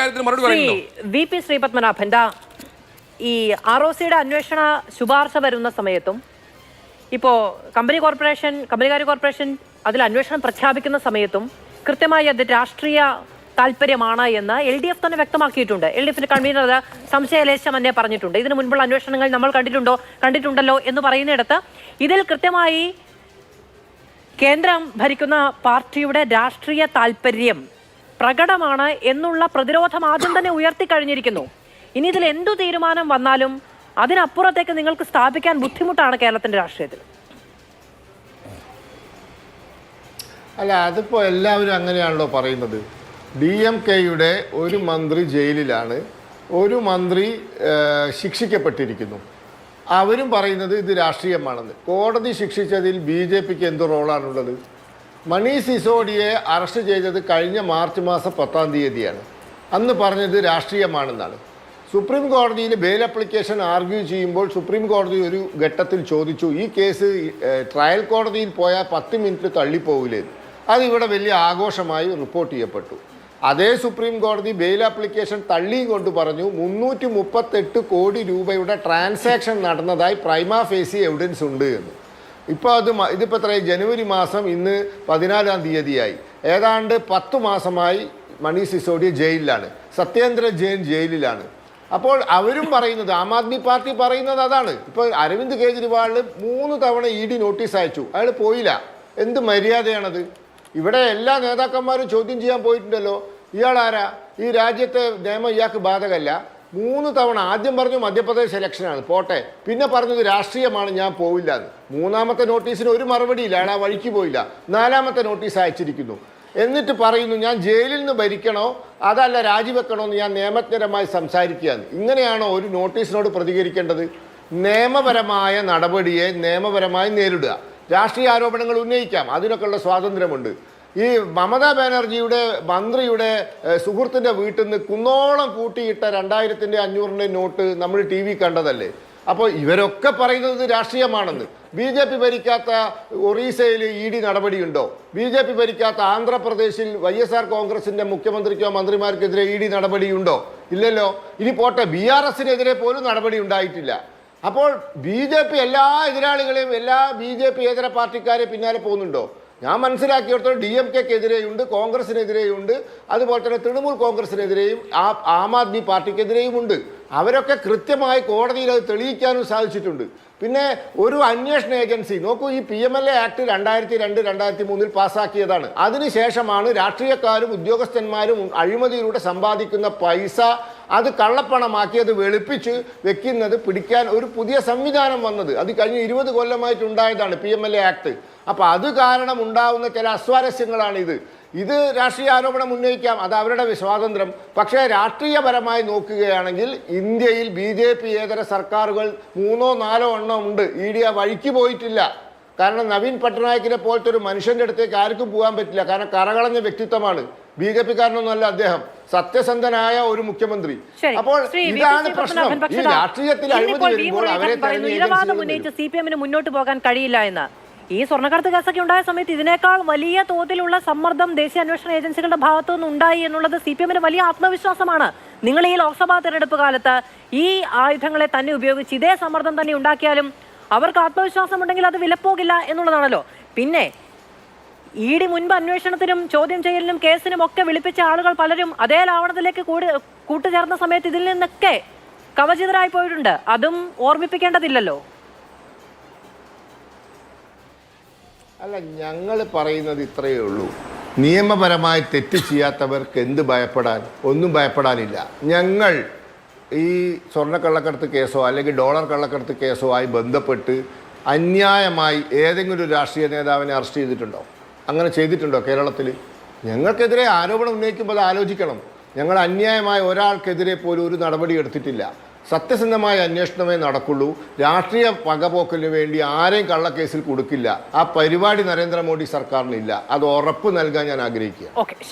കാര്യത്തിന് മറുപടി പറയുന്നു. വി പി ശ്രീപത്മനാഭൻ ഈ ROCയുടെ അന്വേഷണ ശുപാർശ വരുന്ന സമയത്തും ഇപ്പോൾ കമ്പനികാര്യ കോർപ്പറേഷൻ അതിൽ അന്വേഷണം പ്രഖ്യാപിക്കുന്ന സമയത്തും കൃത്യമായി അത് രാഷ്ട്രീയ താല്പര്യമാണ് എന്ന് LDF തന്നെ വ്യക്തമാക്കിയിട്ടുണ്ട്. LDFിന്റെ കൺവീനർ അത് സംശയലേശം തന്നെ പറഞ്ഞിട്ടുണ്ട്. ഇതിനു മുൻപുള്ള അന്വേഷണങ്ങൾ നമ്മൾ കണ്ടിട്ടുണ്ടല്ലോ എന്ന് പറയുന്നിടത്ത് ഇതിൽ കൃത്യമായി കേന്ദ്രം ഭരിക്കുന്ന പാർട്ടിയുടെ രാഷ്ട്രീയ താല്പര്യം പ്രകടമാണ് എന്നുള്ള പ്രതിരോധം ആദ്യം തന്നെ ഉയർത്തിക്കഴിഞ്ഞിരിക്കുന്നു. ഇനി ഇതിൽ എന്തു തീരുമാനം വന്നാലും അതിനപ്പുറത്തേക്ക് നിങ്ങൾക്ക് സ്ഥാപിക്കാൻ ബുദ്ധിമുട്ടാണ് കേരളത്തിന്റെ രാഷ്ട്രീയത്തിൽ. അല്ല, അതിപ്പോൾ എല്ലാവരും അങ്ങനെയാണല്ലോ പറയുന്നത്. DMKയുടെ ഒരു മന്ത്രി ജയിലിലാണ്, ഒരു മന്ത്രി ശിക്ഷിക്കപ്പെട്ടിരിക്കുന്നു. അവരും പറയുന്നത് ഇത് രാഷ്ട്രീയമാണെന്ന്. കോടതി ശിക്ഷിച്ചതിൽ BJPക്ക് എന്ത് റോളാണുള്ളത്? മനീഷ് സിസോഡിയെ അറസ്റ്റ് ചെയ്തത് കഴിഞ്ഞ മാർച്ച് മാസം 10-ാം തീയതിയാണ്. അന്ന് പറഞ്ഞത് രാഷ്ട്രീയമാണെന്നാണ്. സുപ്രീം കോടതിയിൽ ബെയിൽ അപ്ലിക്കേഷൻ ആർഗ്യൂ ചെയ്യുമ്പോൾ സുപ്രീം കോടതി ഒരു ഘട്ടത്തിൽ ചോദിച്ചു, ഈ കേസ് ട്രയൽ കോടതിയിൽ പോയാൽ 10 മിനിറ്റ് തള്ളിപ്പോകില്ലേ? അതിവിടെ വലിയ ആഘോഷമായി റിപ്പോർട്ട് ചെയ്യപ്പെട്ടു. അതേ സുപ്രീം കോടതി ബെയിൽ ആപ്ലിക്കേഷൻ തള്ളിയും കൊണ്ട് പറഞ്ഞു 338 കോടി രൂപയുടെ ട്രാൻസാക്ഷൻ നടന്നതായി പ്രൈമാ ഫേസി എവിഡൻസ് ഉണ്ട് എന്ന്. ഇപ്പോൾ ഇതിപ്പോൾ എത്രയായി? ജനുവരി മാസം ഇന്ന് 14-ാം തീയതിയായി. ഏതാണ്ട് 10 മാസമായി മനീഷ് സിസോഡിയ ജയിലിലാണ്, സത്യേന്ദ്ര ജെയിൻ ജയിലിലാണ്. അപ്പോൾ അവരും പറയുന്നത്, ആം ആദ്മി പാർട്ടി പറയുന്നത് അതാണ്. ഇപ്പോൾ അരവിന്ദ് കെജ്രിവാളിന് 3 തവണ ED നോട്ടീസ് അയച്ചു, അയാൾ പോയില്ല. എന്ത് മര്യാദയാണത്? ഇവിടെ എല്ലാ നേതാക്കന്മാരും ചോദ്യം ചെയ്യാൻ പോയിട്ടുണ്ടല്ലോ. ഇയാൾ ആരാ? ഈ രാജ്യത്തെ നിയമം ഇയാൾക്ക് ബാധകമല്ല. 3 തവണ ആദ്യം പറഞ്ഞു മധ്യപ്രദേശ് ഇലക്ഷനാണ്, പോട്ടെ. പിന്നെ പറഞ്ഞത് രാഷ്ട്രീയമാണ്, ഞാൻ പോവില്ല എന്ന്. 3-ാമത്തെ നോട്ടീസിന് ഒരു മറുപടിയില്ല, അയാൾ ആ വഴിക്ക് പോയില്ല. 4-ാമത്തെ നോട്ടീസ് അയച്ചിരിക്കുന്നു. എന്നിട്ട് പറയുന്നു ഞാൻ ജയിലിൽ നിന്ന് ഭരിക്കണോ അതല്ല രാജിവെക്കണോ എന്ന് ഞാൻ നിയമജ്ഞരമായി സംസാരിക്കുകയാണ്. ഇങ്ങനെയാണോ ഒരു നോട്ടീസിനോട് പ്രതികരിക്കേണ്ടത്? നിയമപരമായ നടപടിയെ നിയമപരമായി നേരിടുക. രാഷ്ട്രീയ ആരോപണങ്ങൾ ഉന്നയിക്കാം, അതിനൊക്കെയുള്ള സ്വാതന്ത്ര്യമുണ്ട്. ഈ മമതാ ബാനർജിയുടെ മന്ത്രിയുടെ സുഹൃത്തിൻ്റെ വീട്ടിൽ നിന്ന് കുന്നോളം കൂട്ടിയിട്ട 2000-500 നോട്ട് നമ്മൾ TV കണ്ടതല്ലേ? അപ്പോൾ ഇവരൊക്കെ പറയുന്നത് രാഷ്ട്രീയമാണെന്ന്. BJP ഭരിക്കാത്ത ഒറീസയിൽ ED നടപടിയുണ്ടോ? BJP ഭരിക്കാത്ത ആന്ധ്രാപ്രദേശിൽ YSR കോൺഗ്രസിൻ്റെ മുഖ്യമന്ത്രിക്കോ മന്ത്രിമാർക്കെതിരെ ED നടപടിയുണ്ടോ? ഇല്ലല്ലോ. ഇനി പോട്ടെ, BRSനെതിരെ പോലും നടപടി ഉണ്ടായിട്ടില്ല. അപ്പോൾ BJP എല്ലാ എതിരാളികളെയും, എല്ലാ BJP ഏതര പാർട്ടിക്കാരെ പിന്നാലെ പോകുന്നുണ്ടോ? ഞാൻ മനസ്സിലാക്കിയിടത്തോളം DMKക്കെതിരെയുണ്ട്, കോൺഗ്രസിനെതിരെയുണ്ട്, അതുപോലെ തന്നെ തൃണമൂൽ കോൺഗ്രസിനെതിരെയും ആം ആദ്മി പാർട്ടിക്കെതിരെയും ഉണ്ട്. അവരൊക്കെ കൃത്യമായി കോടതിയിൽ അത് തെളിയിക്കാനും സാധിച്ചിട്ടുണ്ട്. പിന്നെ ഒരു അന്വേഷണ ഏജൻസി നോക്കൂ, ഈ PMLA ആക്ട് 2002-2003 പാസ്സാക്കിയതാണ്. അതിനുശേഷമാണ് രാഷ്ട്രീയക്കാരും ഉദ്യോഗസ്ഥന്മാരും അഴിമതിയിലൂടെ സമ്പാദിക്കുന്ന പൈസ അത് കള്ളപ്പണമാക്കി അത് വെളുപ്പിച്ച് വെക്കുന്നത് പിടിക്കാൻ ഒരു പുതിയ സംവിധാനം വന്നത്. അത് കഴിഞ്ഞ് 20 കൊല്ലമായിട്ടുണ്ടായതാണ് PMLA ആക്ട്. അപ്പോൾ അത് കാരണം ഉണ്ടാവുന്ന ചില അസ്വാരസ്യങ്ങളാണിത്. ഇത് രാഷ്ട്രീയ ആരോപണം ഉന്നയിക്കാം, അത് അവരുടെ സ്വാതന്ത്ര്യം. പക്ഷേ രാഷ്ട്രീയപരമായി നോക്കുകയാണെങ്കിൽ ഇന്ത്യയിൽ BJP ഏതര സർക്കാരുകൾ 3-4 എണ്ണം ഉണ്ട്. ED ആ വഴിക്ക് പോയിട്ടില്ല. കാരണം നവീൻ പട്നായിക്കിനെ പോലത്തെ ഒരു മനുഷ്യൻ്റെ അടുത്തേക്ക് ആർക്കും പോകാൻ പറ്റില്ല. കാരണം കറകളഞ്ഞ വ്യക്തിത്വമാണ്. BJP-കാരനൊന്നുമല്ല അദ്ദേഹം, സത്യസന്ധനായ ഒരു മുഖ്യമന്ത്രി. അപ്പോൾ ഇതാണ് പ്രശ്നം. ഈ രാഷ്ട്രീയത്തിൽ അഴിമതി വരുമ്പോൾ അവരെ CPM-ന് മുന്നോട്ട് പോകാൻ കഴിയില്ല എന്ന്. ഈ സ്വർണ്ണക്കടത്ത് കേസൊക്കെ ഉണ്ടായ സമയത്ത് ഇതിനേക്കാൾ വലിയ തോതിലുള്ള സമ്മർദ്ദം ദേശീയ അന്വേഷണ ഏജൻസികളുടെ ഭാഗത്തു നിന്നുണ്ടായി എന്നുള്ളത് CPM-ന് വലിയ ആത്മവിശ്വാസമാണ്. നിങ്ങൾ ഈ ലോക്സഭാ തെരഞ്ഞെടുപ്പ് കാലത്ത് ഈ ആയുധങ്ങളെ തന്നെ ഉപയോഗിച്ച് ഇതേ സമ്മർദ്ദം തന്നെ ഉണ്ടാക്കിയാലും അവർക്ക് ആത്മവിശ്വാസം ഉണ്ടെങ്കിൽ അത് വിലപ്പോകില്ല എന്നുള്ളതാണല്ലോ. പിന്നെ ED മുൻപ് അന്വേഷണത്തിനും ചോദ്യം ചെയ്യലിനും കേസിനും ഒക്കെ വിളിപ്പിച്ച ആളുകൾ പലരും അതേ ലാവണത്തിലേക്ക് കൂട്ടുചേർന്ന സമയത്ത് ഇതിൽ നിന്നൊക്കെ കവചിതരായി പോയിട്ടുണ്ട്. അതും ഓർമ്മിപ്പിക്കേണ്ടതില്ലല്ലോ. അല്ല, ഞങ്ങൾ പറയുന്നത് ഇത്രയേ ഉള്ളൂ. നിയമപരമായി തെറ്റ് ചെയ്യാത്തവർക്ക് എന്ത് ഭയപ്പെടാൻ? ഒന്നും ഭയപ്പെടാനില്ല. ഞങ്ങൾ ഈ സ്വർണ്ണക്കള്ളക്കടത്ത് കേസോ അല്ലെങ്കിൽ ഡോളർ കള്ളക്കടത്ത് കേസോ ആയി ബന്ധപ്പെട്ട് അന്യായമായി ഏതെങ്കിലും ഒരു രാഷ്ട്രീയ നേതാവിനെ അറസ്റ്റ് ചെയ്തിട്ടുണ്ടോ? അങ്ങനെ ചെയ്തിട്ടുണ്ടോ കേരളത്തിൽ? ഞങ്ങൾക്കെതിരെ ആരോപണം ഉന്നയിക്കുമ്പോൾ അത് ആലോചിക്കണം. ഞങ്ങൾ അന്യായമായ ഒരാൾക്കെതിരെ പോലും ഒരു നടപടി എടുത്തിട്ടില്ല. സത്യസന്ധമായ അന്വേഷണമേ നടക്കുള്ളൂ. രാഷ്ട്രീയ പകപോക്കലിന് വേണ്ടി ആരെയും കള്ളക്കേസിൽ കൊടുക്കില്ല. ആ പരിപാടി നരേന്ദ്രമോദി സർക്കാരിനില്ല. അത് ഉറപ്പ് നൽകാൻ ഞാൻ ആഗ്രഹിക്കുക.